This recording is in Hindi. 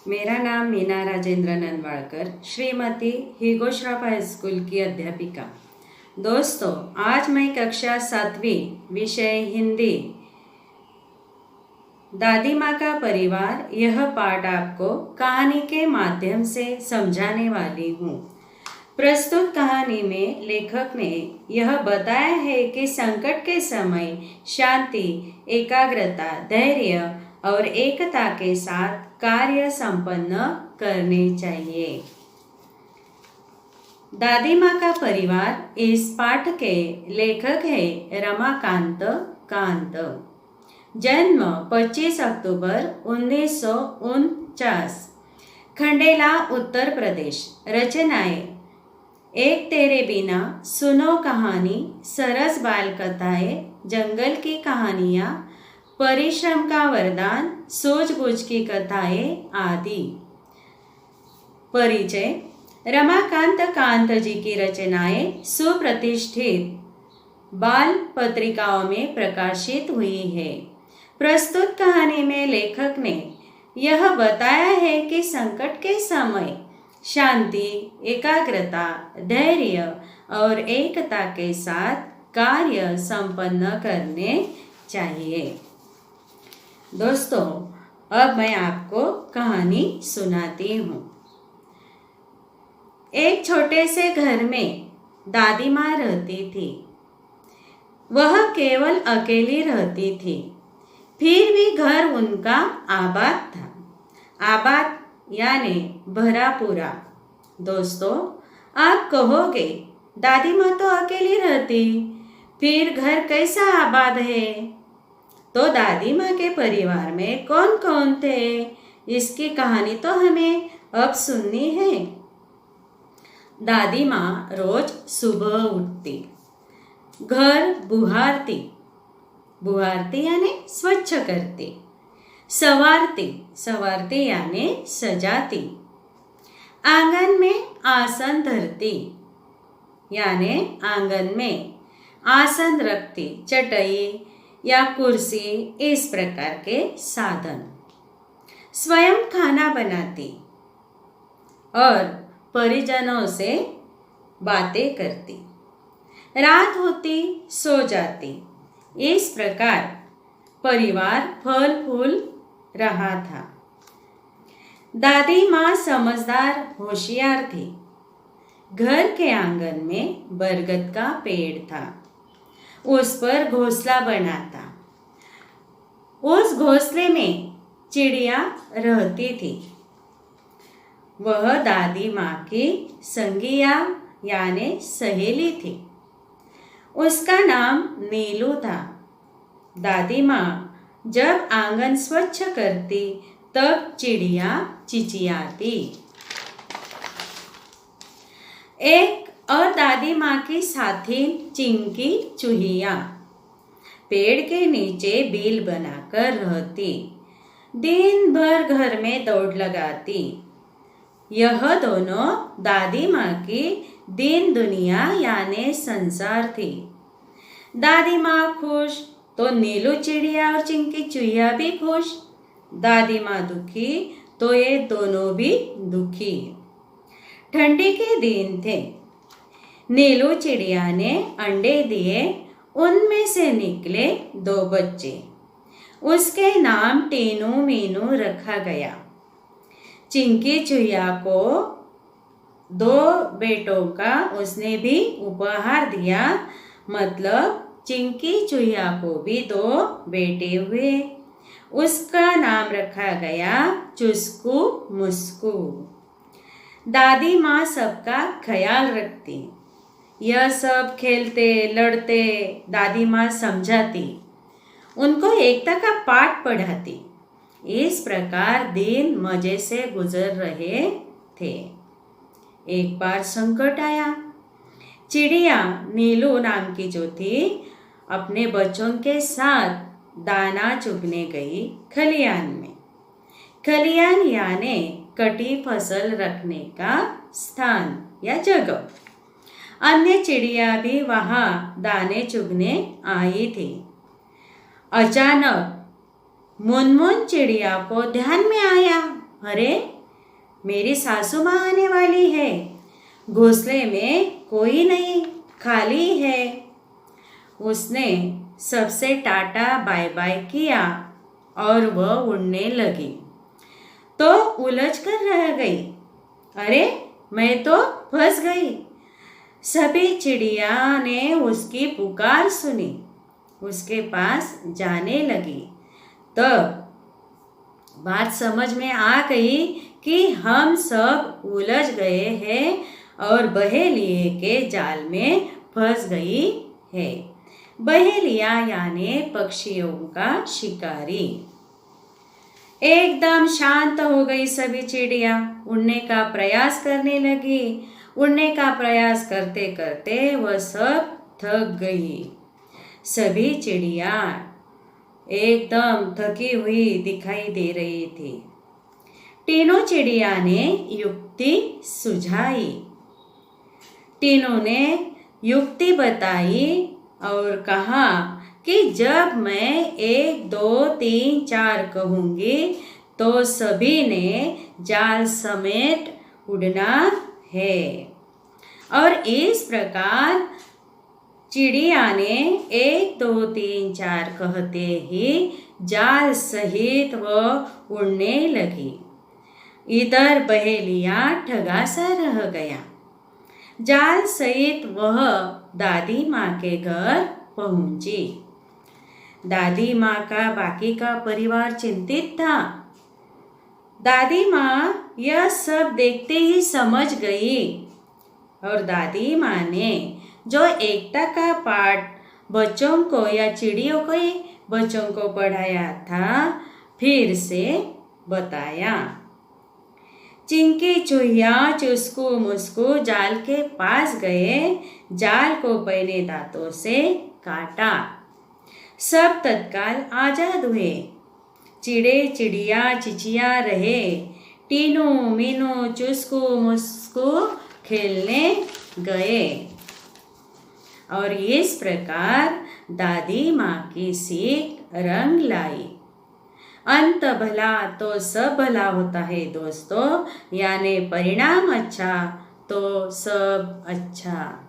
मेरा नाम मीना राजेंद्र ननवाड़कर, श्रीमती हीगो श्रॉफ हाई स्कूल की अध्यापिका। दोस्तों, आज मैं कक्षा 7वीं विषय हिंदी दादी माँ का परिवार यह पाठ आपको कहानी के माध्यम से समझाने वाली हूँ। प्रस्तुत कहानी में लेखक ने यह बताया है कि संकट के समय शांति, एकाग्रता, धैर्य और एकता के साथ कार्य संपन्न करने चाहिए। दादी माँ का परिवार इस पाठ के लेखक है रमाकांत कांत। जन्म 25 अक्टूबर 1949, खंडेला, उत्तर प्रदेश। रचनाएं: एक तेरे बिना, सुनो कहानी, सरस बाल कथाएं, जंगल की कहानियाँ, परिश्रम का वरदान, सूझबूझ की कथाएं आदि। परिचय: रमाकांत कांत जी की रचनाएं सुप्रतिष्ठित बाल पत्रिकाओं में प्रकाशित हुई है। प्रस्तुत कहानी में लेखक ने यह बताया है कि संकट के समय शांति, एकाग्रता, धैर्य और एकता के साथ कार्य संपन्न करने चाहिए। दोस्तों, अब मैं आपको कहानी सुनाती हूँ। एक छोटे से घर में दादी माँ रहती थी। वह केवल अकेली रहती थी, फिर भी घर उनका आबाद था। आबाद यानी भरा पूरा। दोस्तों, आप कहोगे, दादी माँ तो अकेली रहती, फिर घर कैसा आबाद है? तो दादी माँ के परिवार में कौन कौन थे, इसकी कहानी तो हमें अब सुननी है। दादी माँ रोज सुबह उठती, घर बुहारती, बुहारती यानी स्वच्छ करती, संवारती, संवारती यानी सजाती, आंगन में आसन धरती यानी आंगन में आसन रखती, चटाई या कुर्सी, इस प्रकार के साधन। स्वयं खाना बनाती और परिजनों से बातें करती। रात होती सो जाती। इस प्रकार परिवार फल फूल रहा था। दादी माँ समझदार, होशियार थी। घर के आंगन में बरगद का पेड़ था। उस पर घोंसला बना था। उस घोंसले में चिड़िया रहती थी। वह दादी माँ की संगिया यानी सहेली थी। उसका नाम नीलू था। दादी माँ जब आंगन स्वच्छ करती तब चिड़िया चिचियाती। एक और दादी माँ की साथी चिंकी चूहिया पेड़ के नीचे बिल बनाकर रहती। दिन भर घर में दौड़ लगाती। यह दोनों दादी माँ की दिन दुनिया यानी संसार थी। दादी माँ खुश तो नीलू चिड़िया और चिंकी चूहिया भी खुश। दादी माँ दुखी तो ये दोनों भी दुखी। ठंडी के दिन थे। नीलू चिड़िया ने अंडे दिए। उनमें से निकले 2 बच्चे। उसके नाम टीनू मीनू रखा गया। चिंकी चूहिया को 2 बेटों का उसने भी उपहार दिया, मतलब चिंकी चूहिया को भी 2 बेटे हुए। उसका नाम रखा गया चुस्कू मुस्कू। दादी माँ सबका ख्याल रखती। यह सब खेलते लड़ते दादी माँ समझाती, उनको एकता का पाठ पढ़ाती। इस प्रकार दिन मजे से गुजर रहे थे। एक बार संकट आया। चिड़िया नीलू नाम की जो थी, अपने बच्चों के साथ दाना चुगने गई खलियान में। खलियान यानी कटी फसल रखने का स्थान या जगह। अन्य चिड़िया भी वहाँ दाने चुगने आई थी। अचानक मुनमुन चिड़िया को ध्यान में आया, अरे, मेरी सासू माँ आने वाली है। घोंसले में कोई नहीं, खाली है। उसने सबसे टाटा बाय बाय किया और वह उड़ने लगी तो उलझ कर रह गई। अरे, मैं तो फंस गई। सभी चिड़िया ने उसकी पुकार सुनी, उसके पास जाने लगी। तब बात समझ में आ गई कि हम सब उलझ गए हैं और बहेलिए के जाल में फंस गई है। बहेलिया यानी पक्षियों का शिकारी। एकदम शांत हो गई सभी चिड़िया, उड़ने का प्रयास करने लगी। उड़ने का प्रयास करते करते वह सब थक गई। सभी चिड़िया एकदम थकी हुई दिखाई दे रही थी। तीनों चिड़िया ने युक्ति सुझाई। तीनों ने युक्ति बताई और कहा कि जब मैं 1 2 3 4 कहूँगी तो सभी ने जाल समेट उड़ना है। और इस प्रकार चिड़िया ने 1 2 3 4 कहते ही जाल सहित वह उड़ने लगी। इधर बहेलिया ठगा सा रह गया। जाल सहित वह दादी माँ के घर पहुंची। दादी माँ का बाकी का परिवार चिंतित था। दादी माँ यह सब देखते ही समझ गई और दादी माँ ने जो एकता का पाठ बच्चों को या चिड़ियों को ही बच्चों को पढ़ाया था फिर से बताया। चिंकी चूहिया चुस्कू मुस्कू जाल के पास गए, जाल को पहले दांतों से काटा। सब तत्काल आजाद हुए। चिड़े चिड़िया चिचिया रहे। टीनू मीनू चुस्कू मुस्कू खेलने गए। और इस प्रकार दादी माँ की सीख रंग लाई। अंत भला तो सब भला होता है दोस्तों, यानी परिणाम अच्छा तो सब अच्छा।